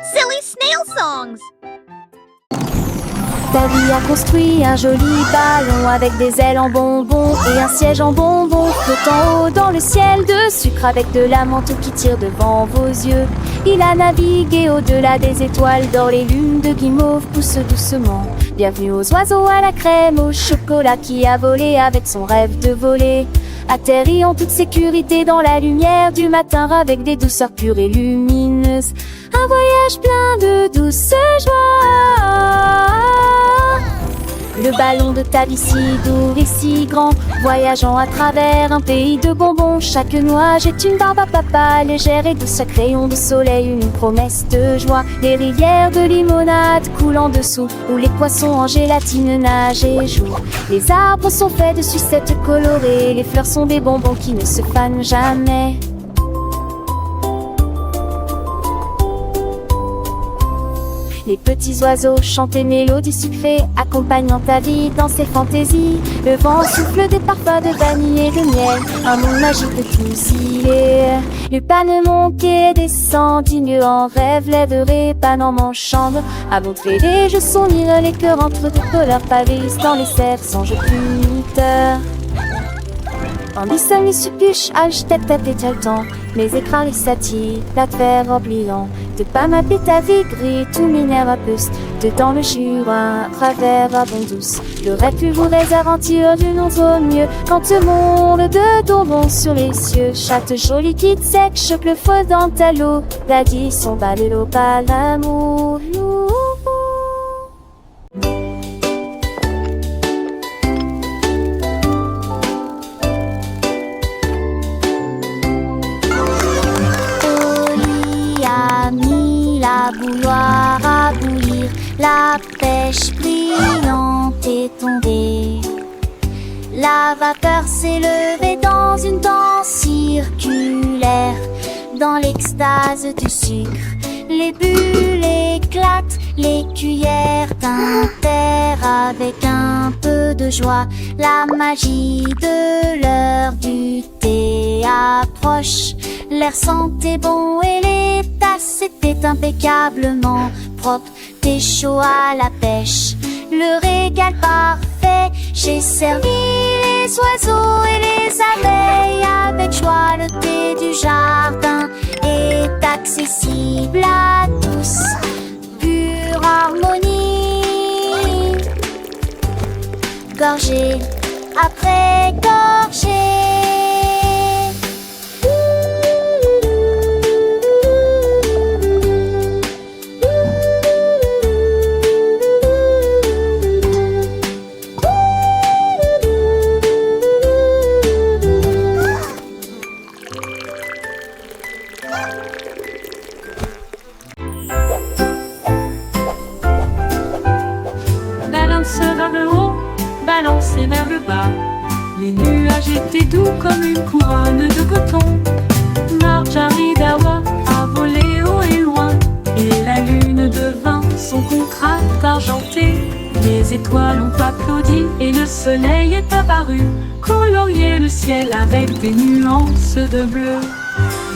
Silly snail songs! Davy a construit un joli ballon avec des ailes en bonbons et un siège en bonbons flottant haut dans le ciel de sucre avec de la menthe qui tire devant vos yeux. Il a navigué au-delà des étoiles d'or, les lunes de guimauve poussent doucement. Bienvenue aux oiseaux à la crème, au chocolat qui a volé avec son rêve de voler. Atterri en toute sécurité dans la lumière du matin avec des douceurs pures et lumineuses. Un voyage plein de douce joie. Le ballon de Davy si doux et si grand, voyageant à travers un pays de bonbons. Chaque nuage est une barbe à papa, légère et douce, chaque rayon de soleil une promesse de joie. Les rivières de limonade coulent en dessous, où les poissons en gélatine nagent et jouent. Les arbres sont faits de sucettes colorées, les fleurs sont des bonbons qui ne se fanent jamais. Les petits oiseaux chantent des mélodies sucrées, accompagnant ta vie dans ses fantaisies. Le vent souffle des parfums de vanille et de miel, un monde magique de tous y est. Lupin monte et descend, digne en rêve, lèverait pan en manchant. À montrer les jeux sourire, les cœurs entre de couleurs pavés dans les cerfs sans jeu puniteur. Ambition les suppuches, tête et le temps, les écrans, les satis, la terre oubliant. De pas m'appeler ta vie gris, tout minère à puce. Dedans le Jura, travers à bon douce. Le rêve plus voudrais aventure du nom au mieux. Quand le monde de bonbons sur les cieux. Chatte jolie quitte sec, choque le feu dans ta l'eau. L'addition bat le lot, pas l'amour. La bouilloire à bouillir, la pêche brillante est tombée. La vapeur s'est levée dans une danse circulaire, dans l'extase du sucre. Les bulles éclatent, les cuillères tintèrent avec un peu de joie. La magie de l'heure du thé approche. L'air sentait bon et les tasses étaient impeccablement propres. T'es chaud à la pêche, le régal parfait. J'ai servi les oiseaux et les abeilles avec joie. Le thé du jardin est accessible à tous. Pure harmonie, gorgée après gorgée. Vers le haut, balancé vers le bas. Les nuages étaient doux comme une couronne de coton. Marjaridawa a volé haut et loin, et la lune devint son contraste argenté. Les étoiles ont applaudi et le soleil est apparu, colorier le ciel avec des nuances de bleu.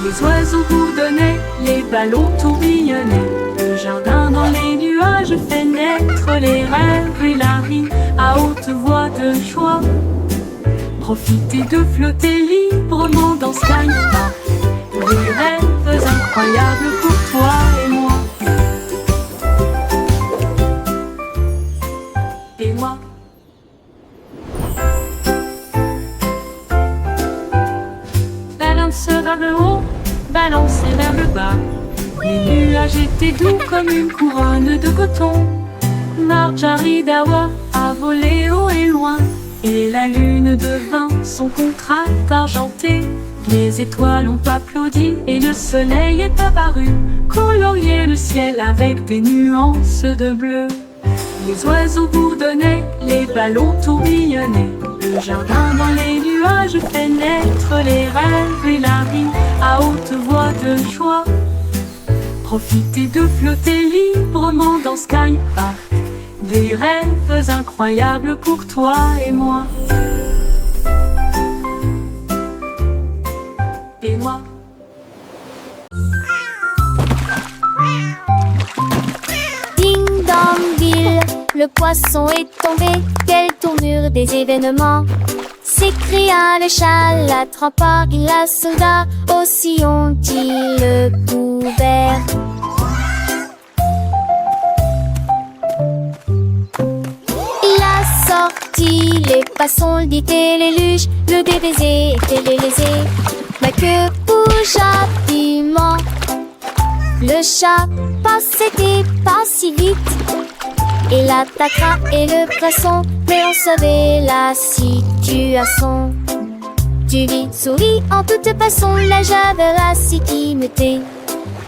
Les oiseaux bourdonnaient, les ballons tourbillonnaient. Le jardin dans les nuages fait naître les rêves et la vie à haute voix de joie. Profitez de flotter librement dans Sky Park. Des rêves incroyables pour toi et moi. Et moi. Balance vers le haut, balancé vers le bas. Les nuages étaient doux comme une couronne de coton. Marjaridawa a volé haut et loin, et la lune devint son contraste argenté. Les étoiles ont applaudi et le soleil est apparu, colorier le ciel avec des nuances de bleu. Les oiseaux bourdonnaient, les ballons tourbillonnaient. Le jardin dans les nuages fait naître les rêves et la vie à haute voix de joie. Profitez de flotter librement dans Sky Park. Des rêves incroyables pour toi et moi. Et moi. le poisson est tombé. Quelle tournure des événements! S'écria le chat, l'attrapant, il la sauva. Aussi ont-ils le couvert. Il a sorti les poissons, le dit et les luges, le DBZ était lésé. Mais que bougea piment. Le chat passait pas si vite. Il attaquera et le poisson, mais on savait la situation. Tu vis, souris en toute façon, la javera si qui me tait.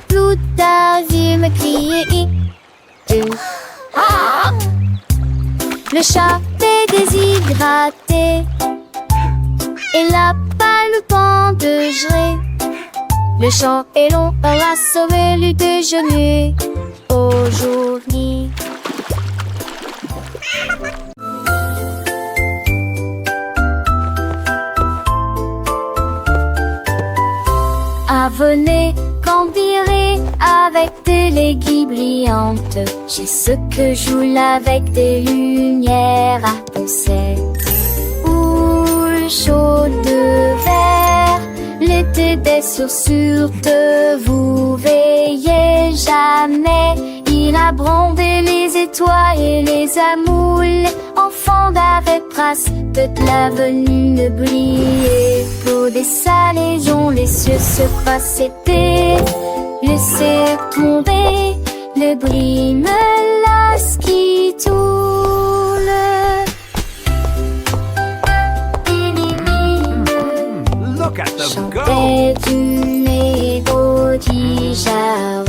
Tout a vu me crier. Ah! Le chat est déshydraté et n'a pas le temps de gérer. Le champ est long, on a sauvé le déjeuner aujourd'hui. Venez, cambirer avec des légumes brillantes. J'ai ce que joue avec des lumières à penser. Ou chaud de verre, l'été des chaussures de vous veillez jamais. Il a brandé les étoiles et les amoules. Enfants d'avec trace de l'avenue briller. Pour des salaisons, les cieux se passaient. Laissez tomber le bris menace qui tourne. Look at them go! Chantait du mélodie jarre.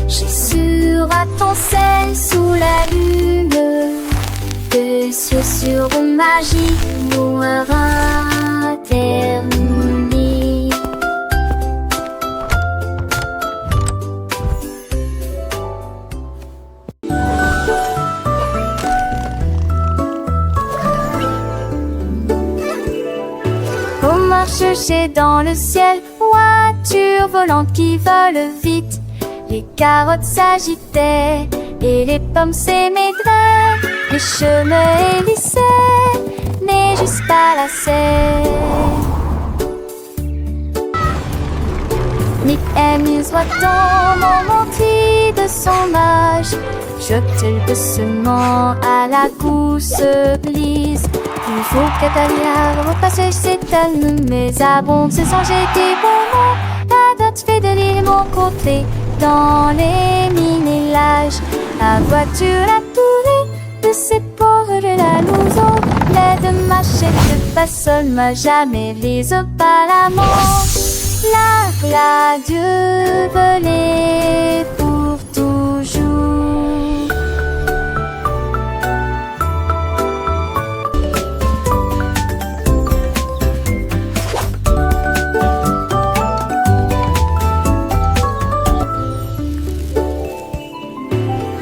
J'ai sur à ton sel sous la lune. De sur magie mourra terminée. On marche chercher dans le ciel, voiture volante qui vole vite. Les carottes s'agitaient et les pommes s'émaidraient. Les chemins hélissaient, mais juste pas la serre. Nick Emile soit mon menti de son âge. Jeter doucement à la gousse glisse. Il faut qu'Atalia repasse cette année, mais abonde se changer des moments. La date fait de l'île mon côté, dans les mini-lages. La voiture a tourné de ses ports de la maison. L'aide machette de façon m'a jamais les apparemment. La Dieu volait pour toujours.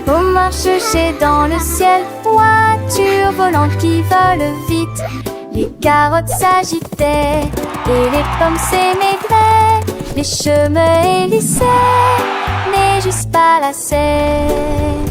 On marche chercher dans le ciel, voiture volante qui vole vite. Les carottes s'agitaient et les pommes s'émaidraient. Les chemins hélissaient, mais juste pas la serre.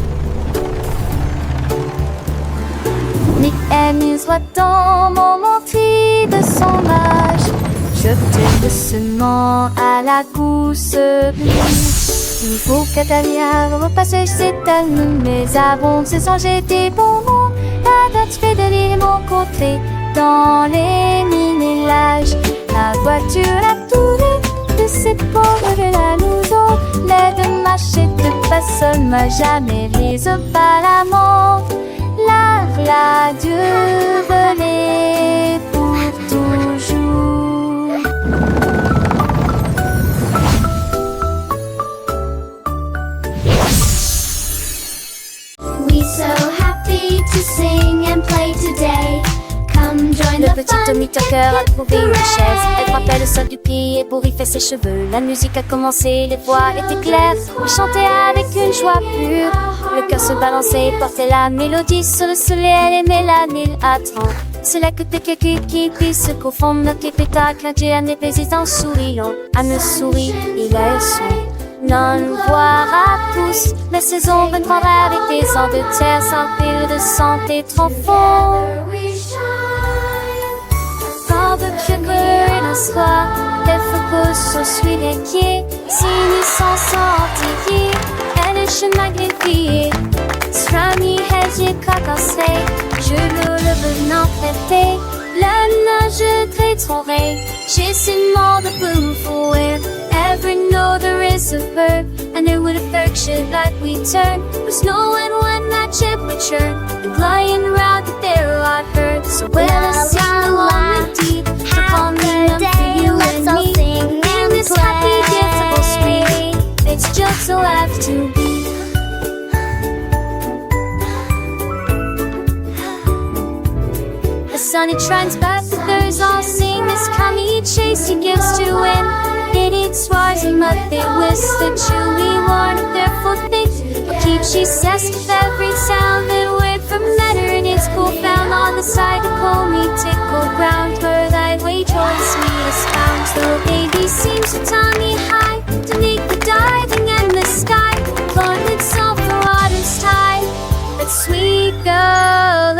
Nick Emile soit dans mon menti de son âge. Jeter doucement à la gousse glisse. Il faut qu'Atalia repasse cette année, mais abonde se changer des bonbons. La date fait de l'île mon côté, dans les mini-lages. La voiture a tourné de ses ports de la maison. L'aide machette de personne m'a jamais les apparemment. La Dieu volait pour toujours. We so happy to sing and play today. Come join Le the petit fun. Tommy Tucker a trouvé une chaise. Elle frappait le sol du pied pour y faire ses cheveux. La musique a commencé, les voix étaient claires. Il chantait avec une joie pure. Le cœur se balançait et portait la mélodie. Sur le soleil, elle aimait la mille à 30. C'est là que t'es quelqu'un qui puisse se confondre. Notre pétacle, un Dieu, un épais en souriant. À me sourit, il a un son. non voir à tous. La saison va croire avec des ans de terre sans pile de santé trop fort. Quand de sugar dans soi, elle focus sur celui qui est si nous s'en sortir. Elle est chez magnifiée. Strami hedge cacassé, je le venant traité. La nage très torrée, j'ai si mort de boom for it. Ever know there is a verb, and it would affect shit like we turn. Was knowing when that ship would churn, and flying around the there I've heard. So when I sing along with deep, to calm me down for you and me. In this happy, giftable street, it's just so have to be. The sun it shines back, the birds all sing. This commie chase he gives to win. It eats rising mud, they whisk the chewy one of their foot things. But keep she says with every sound that word from matter in its cool found on the side of me tickle ground where thy way choice me is found. So baby seems to tummy high to make the diving in the sky. Lord itself the water's tide. That sweet girl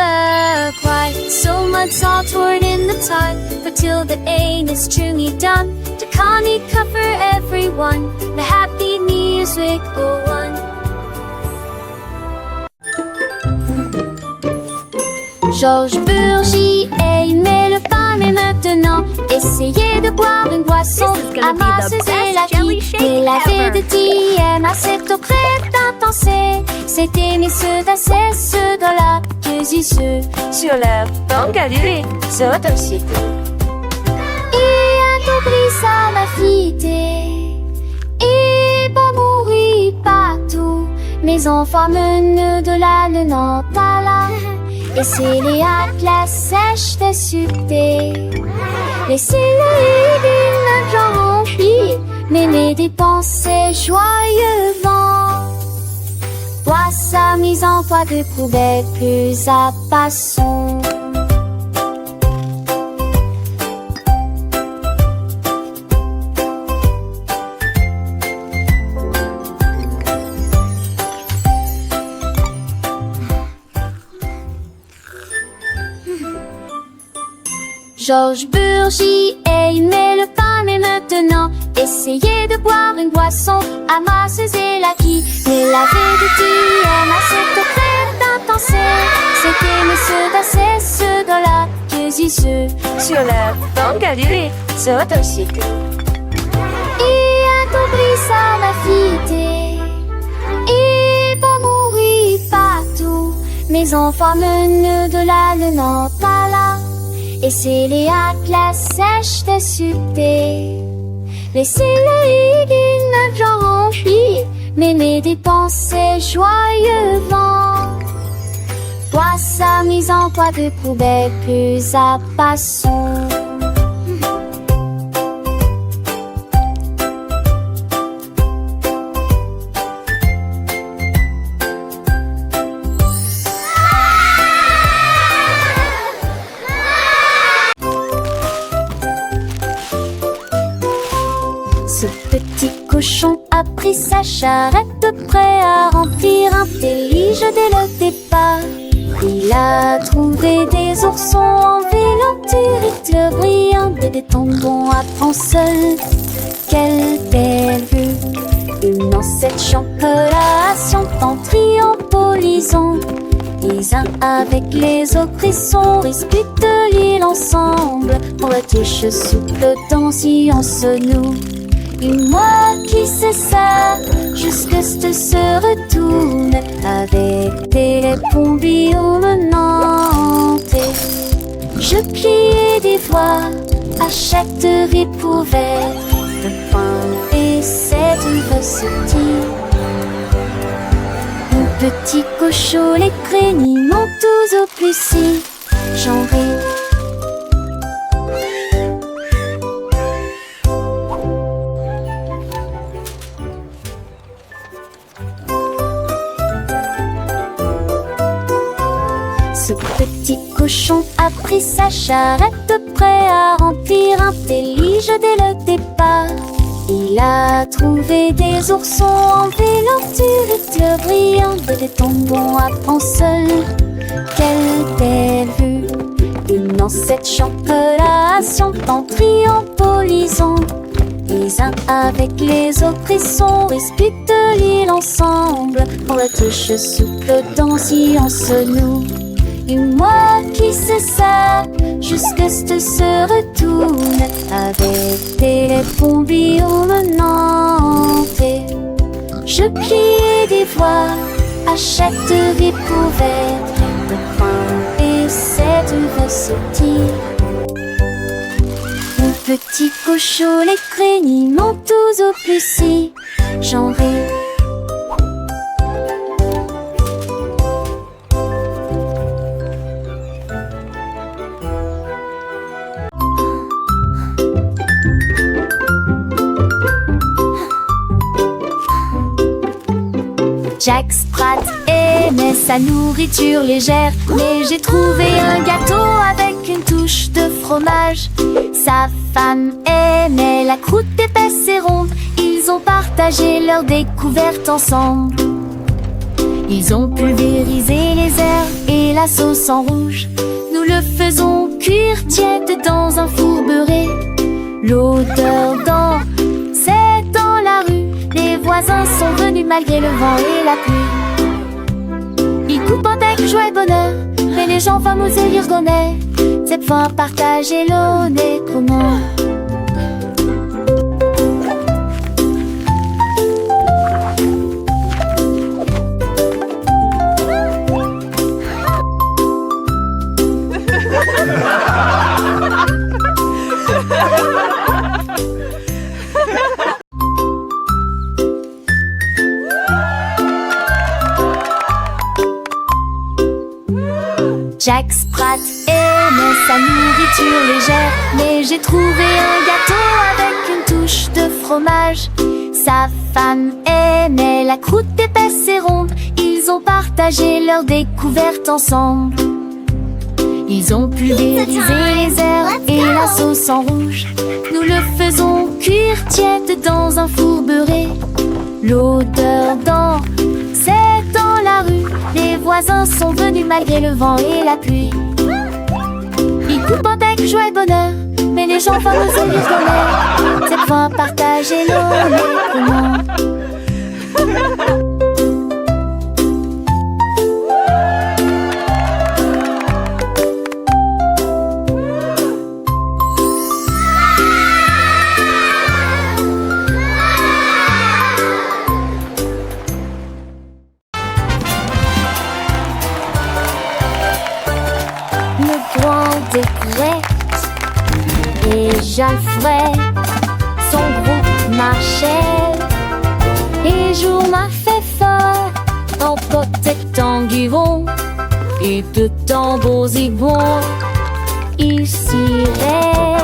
cry. So much all toward in the tide, but till the aim is truly done. To Connie cover everyone, the happy music go on. Georges Burgy aimait le pain, mais maintenant essayez de boire une boisson amasseuse et la vie. Et la vie de Diem à cette eau crête intensée. C'était mes ceux d'assez ceux de la que ceux sur leur banque galérée, sur aussi. Et un cobri ça m'a fité. Et pas mourir partout. Mes enfants menent de la Nantes à là. Et c'est les atlas sèches de succès. Laissez-le d'une genre remplie, mais les dépenses joyeux vent. Toi sa mise en poids de poubelle plus à passons. Georges Burgy aimait le pain, mais maintenant essayez de boire une boisson amasseuse et la qui. Mais la vie de Diem à cette eau crête intensée. C'était mes ceux d'assez ceux de la que ceux sur leur banque galérée, sur aussi. Et un cobri ça m'a fité. Et pas mourir partout. Mes enfants menent de la Nantes à là. Et c'est les atlas sèches de succès. Laissez-le d'une genre remplie, mais mes dépenses joyeux vent. Toi sa mise en poids de poubelle plus à passons. Ce petit cochon a pris sa charrette prêt à remplir un délige dès le départ. Il a trouvé des oursons en vélanturite brillante et des tendons à ponceuse. Quelle belle vue! Une ancêtre chancelation en triompholisant. Les uns avec les autres frissons disputent l'île ensemble. Pour la touche souple si on se noue. Et moi qui sais ça, jusque se retourne avec des pompiers menantes. Je criais des voix à chaque découverte de pain et cette université. Mon petit cochon, les crénis montent tous au plus si j'en ris. Ce petit cochon a pris sa charrette prêt à remplir un délige dès le départ. Il a trouvé des oursons en velours brillant, des bonbons à prendre seul. Quelle belle vue! Une ancêtre chocolat en triompholisant. Les uns avec les autres, ils sont disputent l'île ensemble. On la touche souple dans silence nous. Et moi qui sais ça, jusque ce se retourne avec des bombillons menantes. Je pliais des voix à chaque découverte de point et cette ressortie. Mon petit cochon, les craignent tous au plus si j'en ris. Jack Sprat aimait sa nourriture légère, mais j'ai trouvé un gâteau avec une touche de fromage. Sa femme aimait la croûte épaisse et ronde. Ils ont partagé leur découverte ensemble. Ils ont pulvérisé les herbes et la sauce en rouge. Nous le faisons cuire tiède dans un four beurré. L'odeur d'or, c'est dans la rue. Les voisins sont venus malgré le vent et la pluie. Ils coupent avec joie et bonheur, mais les gens fameux et l'irgonais. Cette fois partager l'eau n'est comment. Jack Sprat aimait sa nourriture légère, mais j'ai trouvé un gâteau avec une touche de fromage. Sa femme aimait la croûte épaisse et ronde. Ils ont partagé leur découverte ensemble. Ils ont pulvérisé les herbes et la sauce en rouge. Nous le faisons cuire tiède dans un four beurré. L'odeur d'or, c'est dans la rue. Les voisins sont venus malgré le vent et la pluie. Ils coupent avec joie et bonheur, mais les gens fameux et l'irgonais. Cette fois partager l'eau n'est comment. Et Jalfred, son groupe marchait. Et jour m'a fait fort en protectant Guiron. Et de tambours et bons, ils siraient.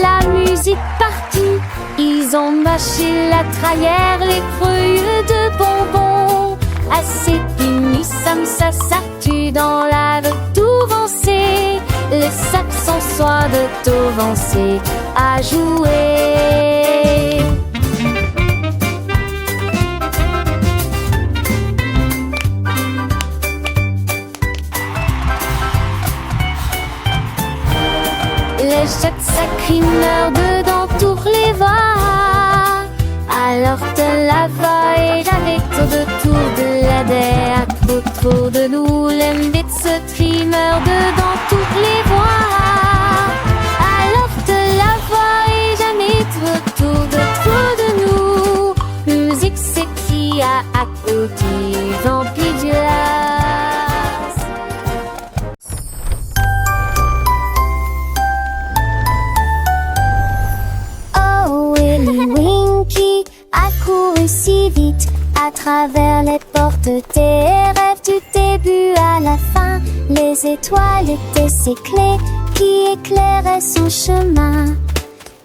La musique partie, ils ont mâché la trahère, les feuilles de bonbons. Assez fini, ça s'artue dans la Touvancé. Les Saxons soient de Touvancé à jouer. Les jets sacrés meurent dedans tous les vents. Alors de la vaille, j'avais autour de la terre, autour de nous, les bêtes se trimeur dedans toutes les voies. Alors de la vaille, jamais autour de nous, musique c'est qui a applaudi, vampire du las. Oh Willy Winky a couru si vite à travers les portes des rêves du début à la fin. Les étoiles étaient ses clés qui éclairaient son chemin.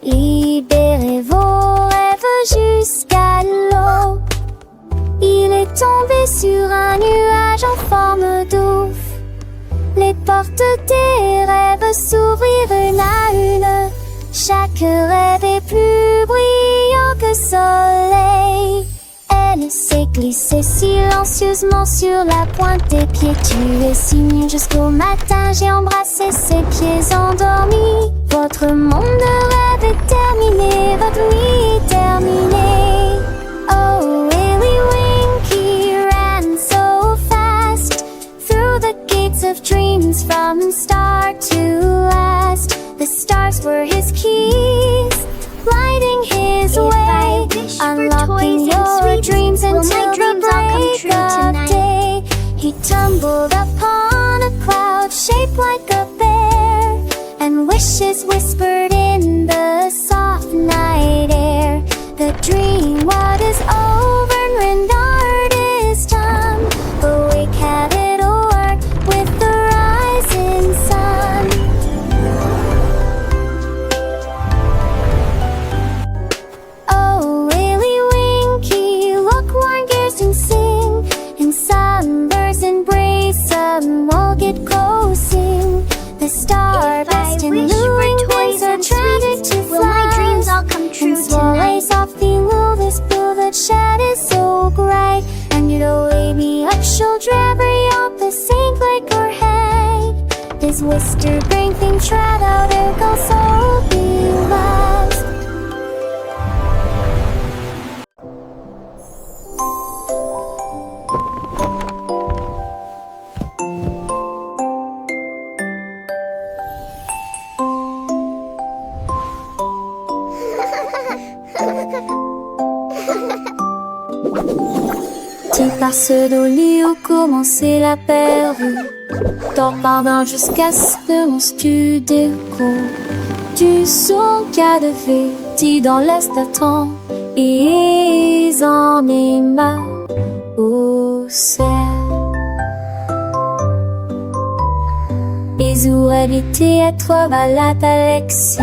Libérez vos rêves jusqu'à l'eau. Il est tombé sur un nuage en forme d'ouf. Les portes des rêves s'ouvrirent une à une. Chaque rêve est plus brillant quelques soleils. Elle s'est glissée silencieusement sur la pointe des pieds. Tu es si mignon jusqu'au matin, j'ai embrassé ses pieds endormis. Votre monde de rêve est terminé, votre nuit est terminée. Oh, Willy Winky ran so fast through the gates of dreams from start to last. The stars were his keys, lighting his way, unlocking your dreams until the break of day. He tumbled upon a cloud shaped like a bear, and wishes whispered in the soft night air. The dream what is over and rendered is done. Awake, have it o'er with the rising sun. Oh, Willy Winky, look, warn gears and sing, and sunbursts embrace them all get closing. The star best and luring things are tragic to fly. Will my dreams all come true and swallows tonight? off the blue, this blue that shed is so bright. And you'd lay me up, shoulder every up the sink like her head. This whisper bring things right out, there goes so be lost. Tu passes d'Oli où commençait la perdue. T'en pardon jusqu'à ce que mon studio. Du son qu'a de fait, dit dans l'est attend. Et en est ma au ciel. Et où habiter à toi, malade Alexis.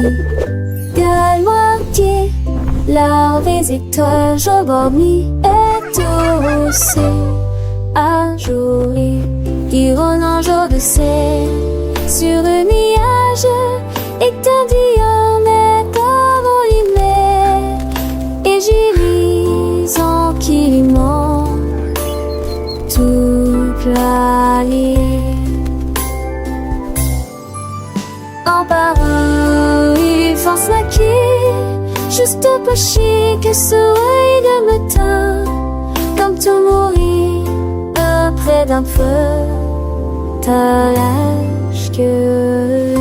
De moitié, l'art des étoiles, je dormis et tout aussi. Un jour, qui rône un jour de ciel sur un nuage, étendu en écho lumière. Et j'y lis en kiliment toute la ligne. En parole, il force ma quille, juste pas chic que soleil de matin, comme tout mourir près d'un feu, t'as l'âge que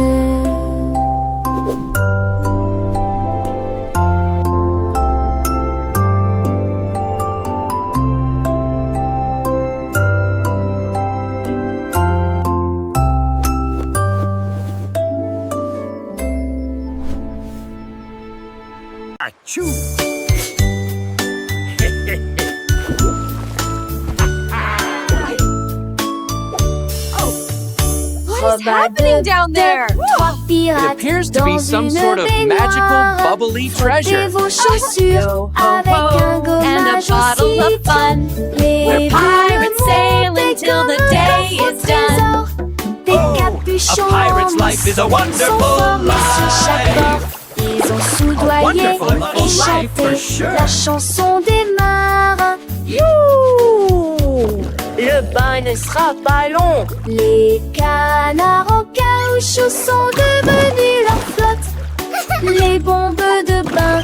Achoo! What is happening down there? It appears to be some sort of magical, bubbly treasure. vos chaussures avec un and a gommage bottle aussi of fun. Les We're pirates sailing till the day is done. Des Oh, capuchons a pirate's life is a wonderful life. Ils ont soudoyé wonderful et life for chanté sure. la chanson des marins. Le bain ne sera pas long. Les canards en caoutchouc sont devenus leur flotte. Les bombes de bain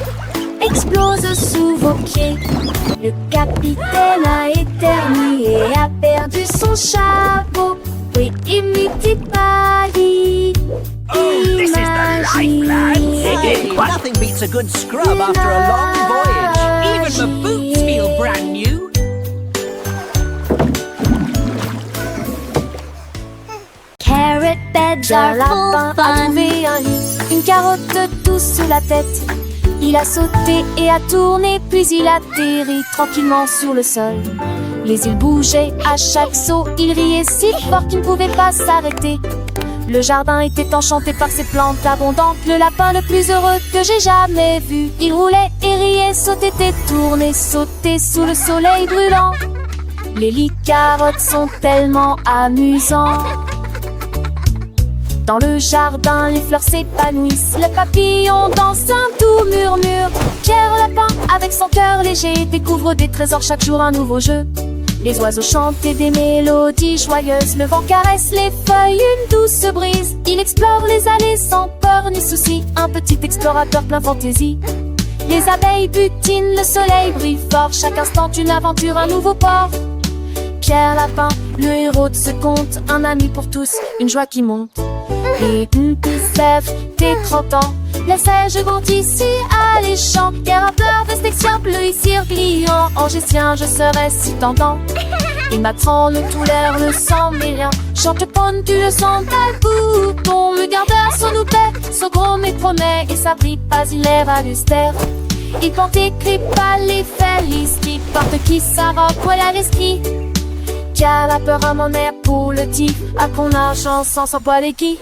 explosent sous vos pieds. Le capitaine a éternué et a perdu son chapeau. Oui, imite Paris. Oh, this is the life, lads. What? Nothing beats a good scrub after a long voyage. Even the boots feel brand new. Carrot beds are full fun. a trouvé un lit, une carotte douce sous la tête. Il a sauté et a tourné, puis il atterrit tranquillement sur le sol. Les îles bougeaient à chaque saut, il riait si fort qu'il ne pouvait pas s'arrêter. Le jardin était enchanté par ses plantes abondantes, le lapin le plus heureux que j'ai jamais vu. Il roulait et riait, sautait et tournait, sautait sous le soleil brûlant. Les lits carottes sont tellement amusants. Dans le jardin, les fleurs s'épanouissent, le papillon danse un doux murmure. Pierre Lapin, avec son cœur léger, découvre des trésors chaque jour, un nouveau jeu. Les oiseaux chantent des mélodies joyeuses, le vent caresse les feuilles, une douce brise. Il explore les allées sans peur ni souci, un petit explorateur plein fantaisie. Les abeilles butinent, le soleil brille fort, chaque instant une aventure, un nouveau port. Pierre Lapin, le héros de ce conte, un ami pour tous, une joie qui monte. Et Sèvres, tes 30 ans, les seiges vont ici alléchants. Guerre à peur, Vestexien, bleu ici pliant. Angestien, je serai si tentant. Il m'apprend le tout l'air, le sang mais rien. Chante ponne, tu le sens, tel bouton. Le gardeur, son loupet, son gros mais promet. Et sa brille pas, il est valustère. Il porte écrit pas les félici, porte qui sa robe, voilà l'esprit. Car la peur à mon air pour le tif, à qu'on argent sans s'en poil et qui.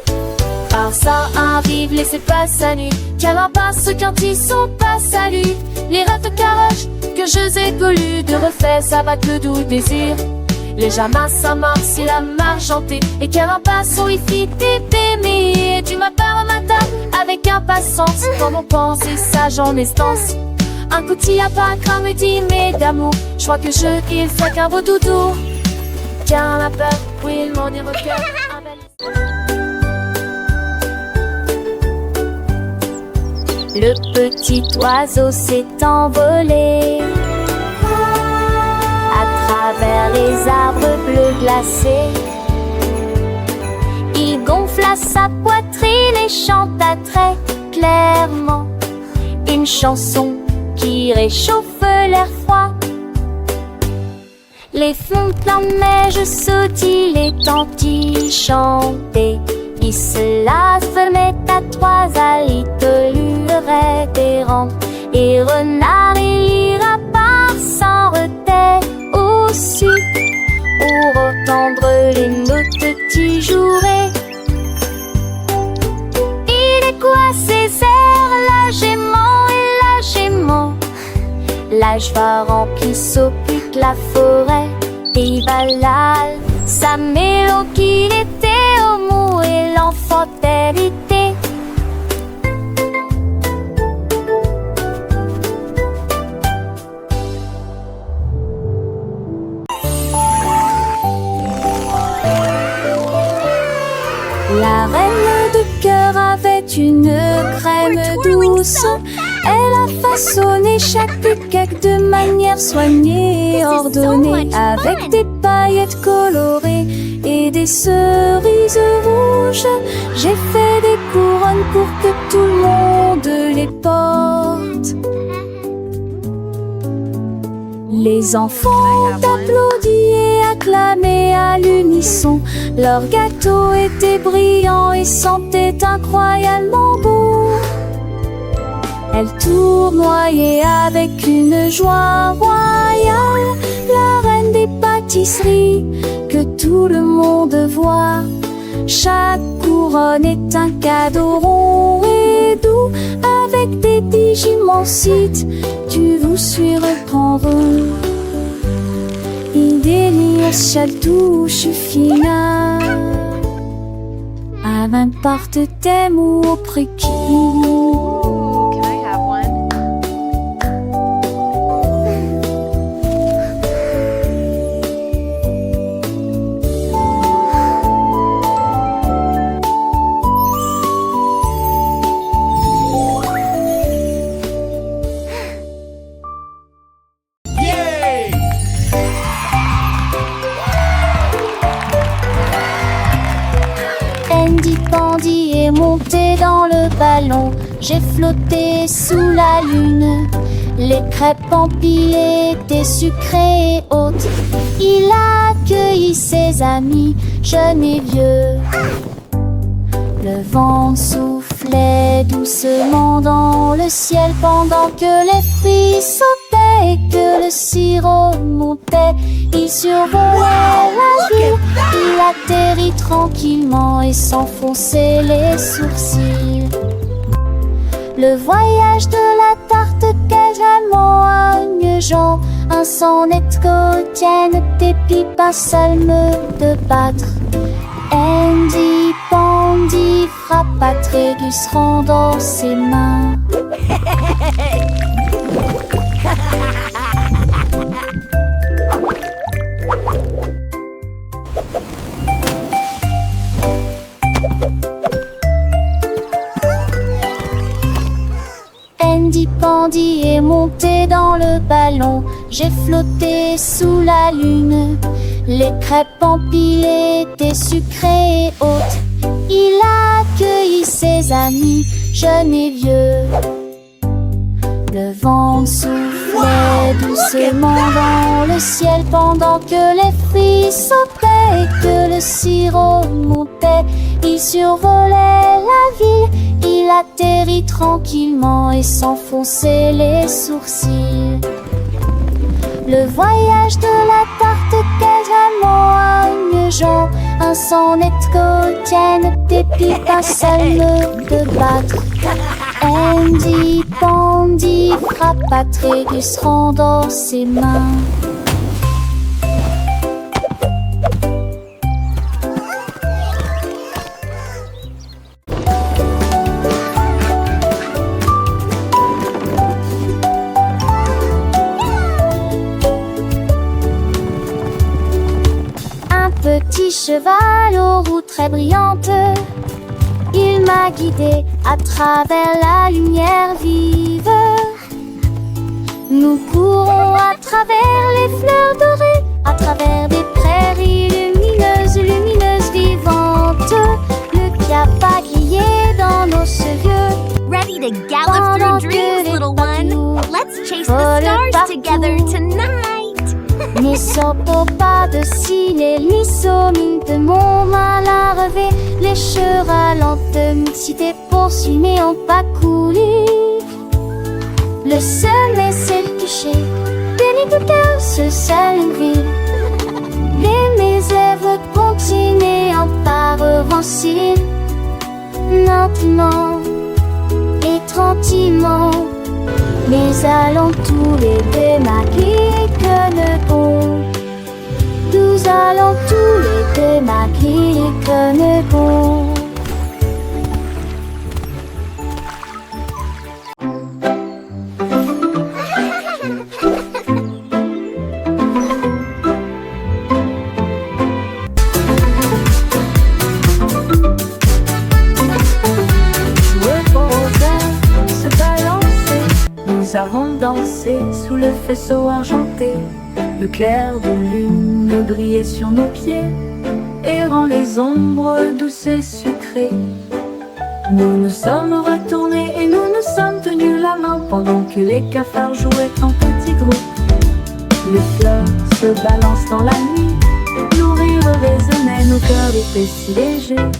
Par ça arrive, laissez pas sa nuit. Car en bas ceux qui sont pas salut. Les rêves de caroche que je ai colus, de refait ça va que le doux désir. Les jamas s'amorcent, il a margenté. Et car en bas son wifi t'ébémé. Tu m'appelles au matin avec impatience. Quand on pense et sage en estance. Un coup de à pas comme me dit mais d'amour. Je crois que il fait qu'un beau doudou. Car la peur, oui, mon ira au cœur. Le petit oiseau s'est envolé à travers les arbres bleus glacés. Il gonfla sa poitrine et chanta très clairement une chanson qui réchauffe l'air froid. Les fontaines de neige sautilent, les tantis chantaient. Il se fermait à trois allitolures révérentes. Et renard et lapin s'en retaient aussi pour entendre les notes qui joueraient. Il est quoi ces airs, la gémant et la gémant. L'âge va remplir s'occupe la forêt. Et Valal, sa mélodie qu'il était au mot et l'enfantalité. La reine de cœur avait une crème douce. Elle a façonné chaque cake de manière soignée et ordonnée, avec des paillettes colorées et des cerises rouges. J'ai fait des couronnes pour que tout le monde les porte. Les enfants applaudissaient et acclamaient à l'unisson. Leur gâteau était brillant et sentait incroyablement bon. Elle tournoyait avec une joie royale, la reine des pâtisseries que tout le monde voit. Chaque couronne est un cadeau rond et doux, avec des digimansites, tu vous surprendront. Idélia touche fina, à n'importe thème ou auprès qui. Andy est monté dans le ballon, j'ai flotté sous la lune. Les crêpes empilées étaient sucrées et hautes. Il a accueilli ses amis, jeunes et vieux. Le vent soufflait doucement dans le ciel pendant que les fruits sautaient et que le sirop montait. Il survolait la ville, il atterrit tranquillement et s'enfonçait les sourcils. Le voyage de la tarte quasiment à une jambe, un sonnet quotidien des pipes, un seul me de battre. Andy Pong Andy frappa Trégus rendant ses mains. Andy Pandy est monté dans le ballon. J'ai flotté sous la lune. Les crêpes empilées étaient sucrées et hautes. Il a accueilli ses amis, jeunes et vieux. Le vent soufflait doucement dans le ciel pendant que les fruits sautaient et que le sirop montait. Il survolait la ville, il atterrit tranquillement et s'enfonçait les sourcils. Le voyage de la tarte quasiment à une jambe, un sonnet cotienne, des pipes, un seul nœud de battre. Andy Pandy frappa Trégus rendant ses mains. Petit cheval aux roues très brillantes, il m'a guidé à travers la lumière vive. Nous courons à travers les fleurs dorées, à travers des prairies lumineuses, lumineuses, vivantes. Le cap grillé dans nos cheveux. Ready to gallop through dreams, little one? Let's chase the stars together tonight. Ne soppo pas de cils et l'issomine de mon mal à relever. Les chevaux lente mixité poursuit mais en pas coulé. Le sommet s'est couché, pénible ce seul ville. Mes lèvres continuent en pas revancer. Lentement et tranquillement, mais allons tous les deux maquiller que ne bon. Nous allons tous les deux maquiller que ne bon. Nous avons dansé sous le faisceau argenté. Le clair de lune brillait sur nos pieds, errant les ombres douces et sucrées. Nous nous sommes retournés et nous nous sommes tenus la main pendant que les cafards jouaient en petits groupes. Les fleurs se balancent dans la nuit, nos rires résonnaient, nos cœurs étaient si légers.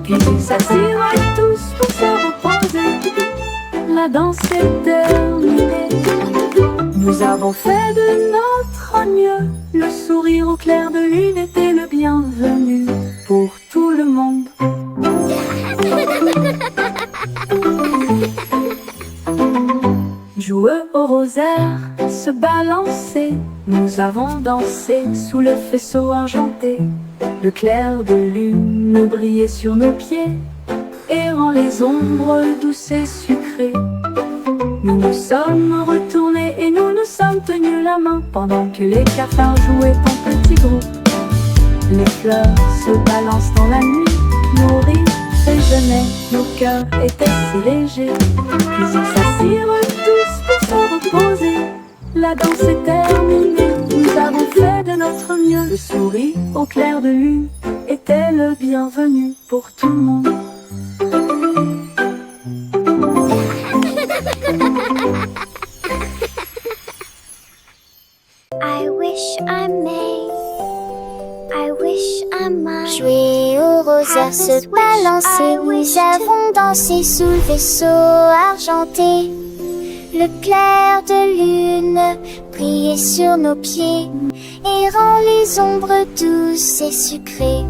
Puis ils s'assirent tous pour se reposer. La danse est terminée. Nous avons fait de notre mieux. Le sourire au clair de lune était le bienvenu pour tout le monde. Joueux au rosaire, se balancer. Nous avons dansé sous le faisceau argenté. Le clair de lune brillait sur nos pieds, errant les ombres douces et sucrées. Nous nous sommes retournés et nous nous sommes tenus la main pendant que les cafards jouaient en petits groupes. Les fleurs se balancent dans la nuit, nos rires résonnaient, nos cœurs étaient si légers. Puis ils s'assirent tous pour se reposer. La danse est terminée, nous avons fait de notre mieux. Le sourire au clair de lune était le bienvenu pour tout le monde. I wish I may. I wish I might. Jouer au rosaire, se balancer. Nous avons dansé sous le vaisseau argenté. Le clair de lune brillait sur nos pieds, errant les ombres douces et sucrées.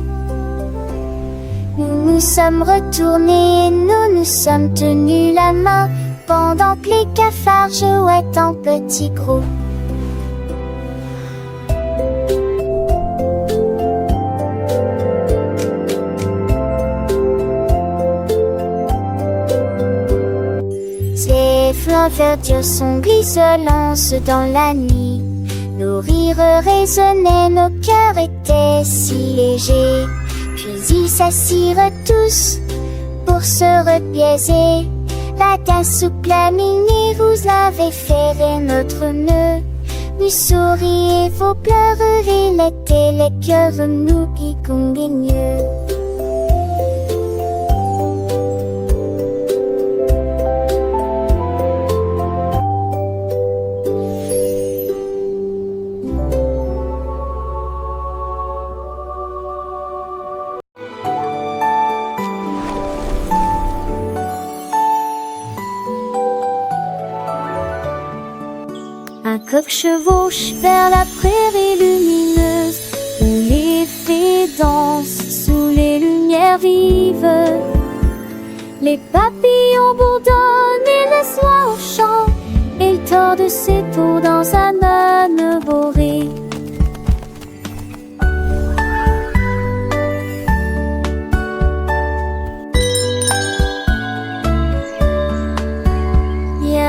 Nous nous sommes retournés et nous nous sommes tenus la main pendant que les cafards jouaient en petits groupes. verdure sombre isolance dans la nuit. Nos rires résonnaient, nos cœurs étaient si légers. Puis ils s'assirent tous pour se repiaiser. Matin souple à minuit, vous avez ferré notre nœud. Nous souriez vos pleurs relaient les cœurs nous qui convigneux. Un coq chevauche vers la prairie lumineuse, où les fées dansent sous les lumières vives. Les papillons bourdonnent et les oiseaux chantent, et il tord ses tours dans un âne boré.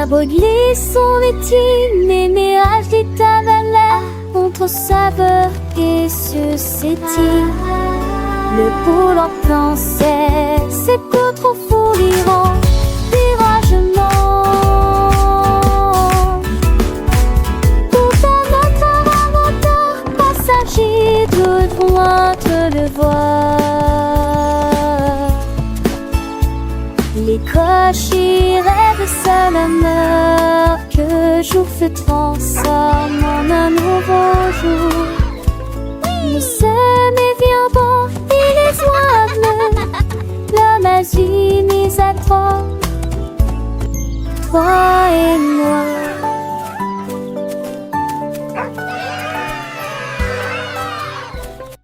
Baudelaire son métier, mais mirage des tavernes contre saveur et suscétile. Le poule en pensait, c'est que trop fou l'Iran, viragement. Pourtant notre inventeur, passager de droite le voir. Les cochers rêvent seul un heure que jour se transforme en un nouveau jour. Nous sommes éviants et les oies l'homme agit mis à trois et moi.